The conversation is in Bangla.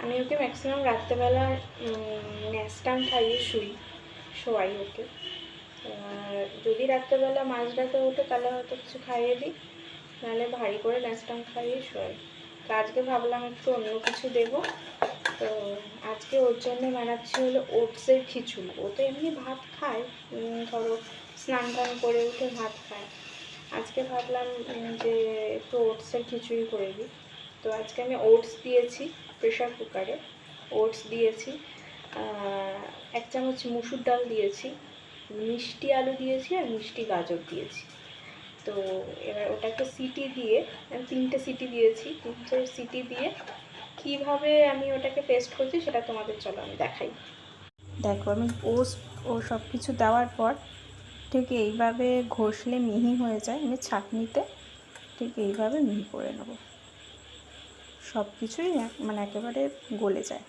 আমি ওকে ম্যাক্সিমাম রাত্রেবেলা ন্যাস্টাম খাইয়ে শোয়াই ওকে। যদি রাত্রেবেলা মাঝরাতে ওঠে তাহলে হয়তো কিছু খাইয়ে দিই, নাহলে ভারী করে ন্যাস্টাম খাইয়ে শোয়াই। তো আজকে ভাবলাম একটু অন্য কিছু দেবো, তো আজকে ওর জন্য বানাচ্ছি হলো ওটসের খিচুড়ি। ও তো এমনি ভাত খায়, ধরো স্নান টান করে উঠে ভাত খায়। আজকে ভাবলাম যে একটু ওটসের খিচুড়ি করে দিই। তো আজকে আমি ওটস দিয়েছি প্রেশার কুকারে, ওটস দিয়েছি, 1 চামচ মুসুর ডাল দিয়েছি, মিষ্টি আলু দিয়েছি আর মিষ্টি গাজর দিয়েছি। তো এবার ওটাকে সিটি দিয়ে, আমি 3টে সিটি দিয়েছি, 3টে সিটি দিয়ে কীভাবে আমি ওটাকে পেস্ট করছি সেটা তোমাদের চলো আমি দেখাই। দেখো আমি ও সব কিছু দেওয়ার পর ঠিক এইভাবে ঘষলে মিহি হয়ে যায়। আমি ছাঁকনিতে ঠিক এইভাবে মিহি করে নেব, সব কিছুই মানে একেবারে গলে যায়।